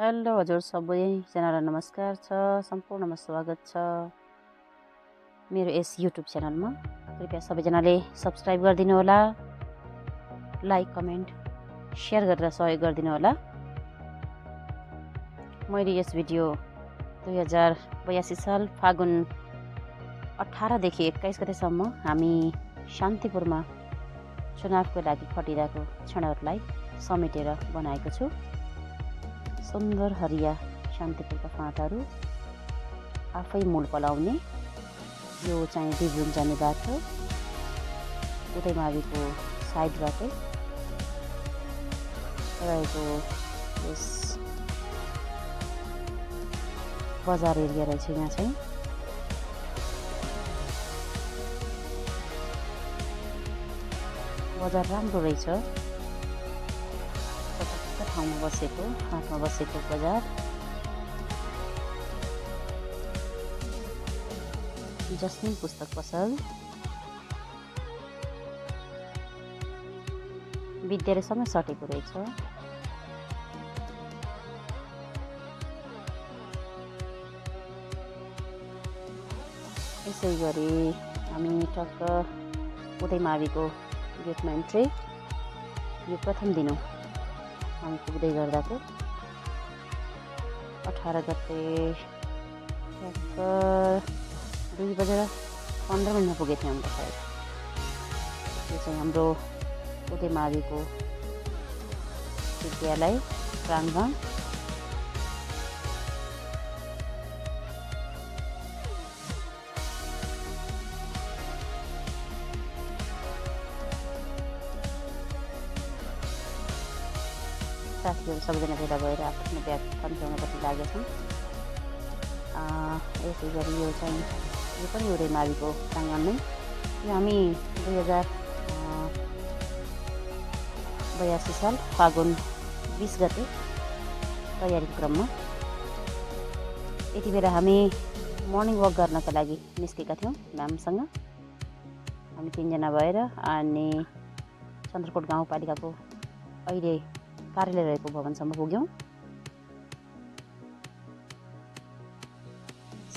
Hello हजुर सबैजनालाई नमस्कार छ, सम्पूर्णमा स्वागत छ मेरो यस युट्युब च्यानलमा। कृपया सबैजनाले सब्सक्राइब गरिदिनु होला, लाइक कमेन्ट सेयर गरेर सहयोग गरिदिनु होला। मैले यस भिडियो 2082 साल फागुन 18 देखि 21 गतेसम्म हामी शान्तिपुरमा चुनावको लागि खटिरहेको क्षणहरूलाई समेटेर बनाएको छु। सुन्दर हरिया शान्तिपुरका फाँटहरू, आफै मूल पलाउने, यो चाहिँ दिब्रुङ जाने बाटो, उदयमाविको साइडबाटै रहेको यस बजार एरिया रहेछ। यहाँ चाहिँ बजार राम्रो रहेछ, ठाउँमा बसेको, हातमा बसेको बजार। जस्मिन पुस्तक पसल, विद्यालयसँगै सटेको रहेछ। यसै गरी हामी टक्क उदयमाविको गेटमा इन्ट्री। यो प्रथम दिन हो हामी पुग्दै गर्दाको। 18 गते ठ्याक्क 2:15 पुगेको थियौँ हाम्रो सायद। यो चाहिँ हाम्रो उदयमाविको विद्यालय प्राङ्गण। साथीहरू सबैजना भेला भएर आफ्नो ब्याग कन्ट्याउनपट्टि लागेछौँ। यसै गरी यो पनि उदयमाविको प्राङ्गण नै। यो हामी 2082 साल फागुन 20 गते तयारीको क्रममा यति बेला हामी मर्निङ वक गर्नका लागि निस्केका थियौँ म्यामसँग। हामी 3 जना भएर अनि चन्द्रकोट गाउँपालिकाको अहिले कार्यालय रहेको भवनसम्म पुग्यौँ।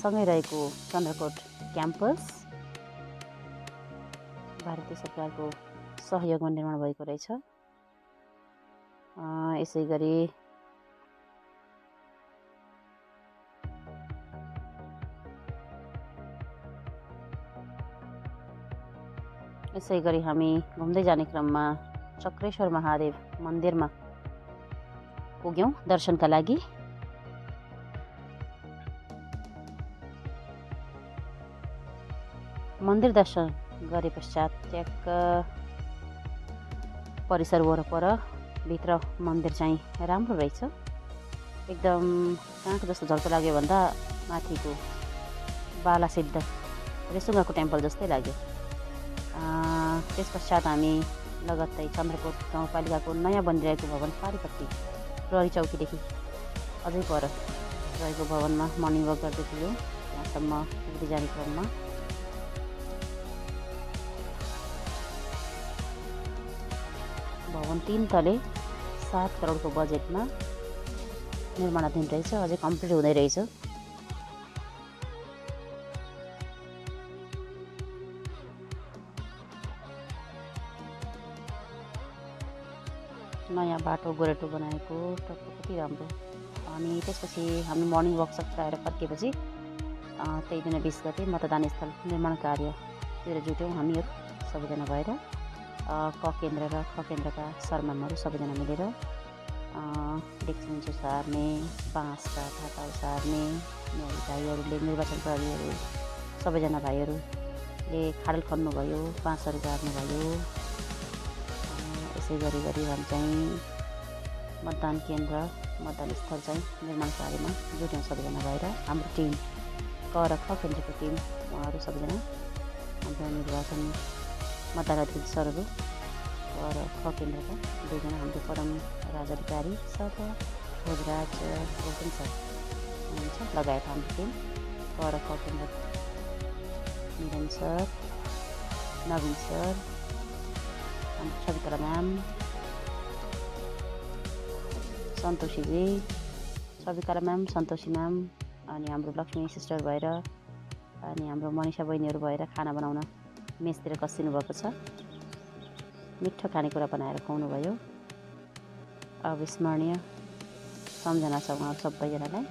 सँगै रहेको चन्द्रकोट क्याम्पस भारतीय सरकारको सहयोगमा निर्माण भएको रहेछ। यसै गरी हामी घुम्दै जाने क्रममा चक्रेश्वर महादेव मन्दिरमा पुग्यौँ दर्शनका लागि। मन्दिर दर्शन गरे पश्चात ट्याक्क परिसर वरपर भित्र मन्दिर चाहिँ राम्रो रहेछ। एकदम कहाँको जस्तो झल्को लाग्यो भन्दा माथिको बालासिद्ध रेसुङ्गाको टेम्पल जस्तै लाग्यो। त्यस पश्चात हामी लगत्तै चन्द्रकोट गाउँपालिकाको नयाँ बनिरहेको भवन पारिपट्टि प्रहरी चौकीदेखि अझै पर रहेको भवनमा मर्निङ वक गर्दै पुग्यौँ। त्यहाँसम्म पुग्दै जाने क्रममा भवन 3 तले 7 करोडको बजेटमा निर्माणाधीन रहेछ, अझै कम्प्लिट हुँदै रहेछ। नयाँ बाटो गोरेटो बनाएको टक्क कति राम्रो। अनि त्यसपछि हामी मर्निङ वक सकाएर फर्किएपछि त्यही दिन 20 गते मतदान स्थल निर्माण कार्यतिर जुट्यौँ हामीहरू सबैजना भएर। क केन्द्र र ख केन्द्रका सरमामहरू सबैजना मिलेर डेक्चिन्चो सार्ने, बाँसका ढाका सार्ने, भाइहरूले निर्वाचन प्रहरीहरू सबैजना भाइहरूले खाडल खन्नुभयो, बाँसहरू गाड्नुभयो। यसै गरी हामी चाहिँ मतदान केन्द्र मतदान स्थल चाहिँ निर्माण कार्यमा जुट्यौँ सबैजना भएर। हाम्रो टिम क र ख केन्द्रको टिम उहाँहरू सबैजना हाम्रो निर्वाचन मतदान अधिकारी सरहरू, र ख केन्द्रका 2 जना हाम्रो परम राज अधिकारी सर र भोजराज गौतम सर हुनुहुन्छ लगायत हाम्रो टिम। क र ख केन्द्र निरन सर, नवीन सर, छविकला म्याम, सन्तोषीजी, सविकला म्याम, सन्तोषी म्याम अनि हाम्रो लक्ष्मी सिस्टर भएर अनि हाम्रो मनिषा बहिनीहरू भएर खाना बनाउन मेसतिर कसिनु भएको छ। मिठो खानेकुरा बनाएर खुवाउनु भयो। अविस्मरणीय सम्झना छ उहाँहरू सबैजनालाई।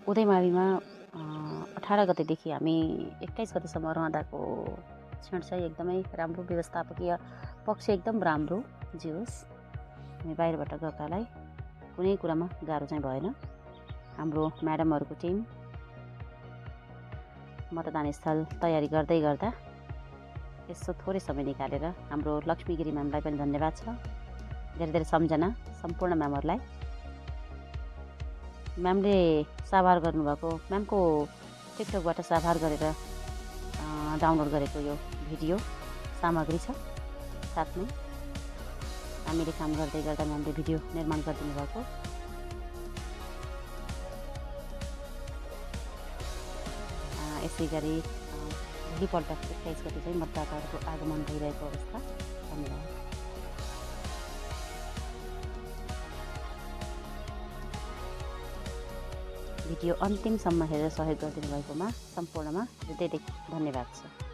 उदयमाविमा 18 गतेदेखि हामी 21 गतेसम्म रहँदाको क्षण चाहिँ एकदमै राम्रो, व्यवस्थापकीय पक्ष एकदम राम्रो जे होस्। हामी बाहिरबाट गएकालाई कुनै कुरामा गाह्रो चाहिँ भएन। हाम्रो म्याडमहरूको टिम मतदान स्थल तयारी गर्दै गर्दा यसो थोरै समय निकालेर हाम्रो लक्ष्मी गिरी म्यामलाई पनि धन्यवाद छ। धेरै धेरै सम्झना सम्पूर्ण म्यामहरूलाई। म्यामले साभार गर्नुभएको, म्यामको टिकटकबाट साभार गरेर डाउनलोड गरेको यो भिडियो सामग्री छ। साथमै हामीले काम गर्दै गर्दा म्यामले भिडियो निर्माण गरिदिनु भएको। यसै गरी भोलिपल्ट 21 गते चाहिँ मतदाताहरूको आगमन भइरहेको अवस्था। धन्यवाद। भिडियो अन्तिमसम्म हेरेर सहयोग गरिदिनु भएकोमा सम्पूर्णमा हृदयदेखि धन्यवाद छ।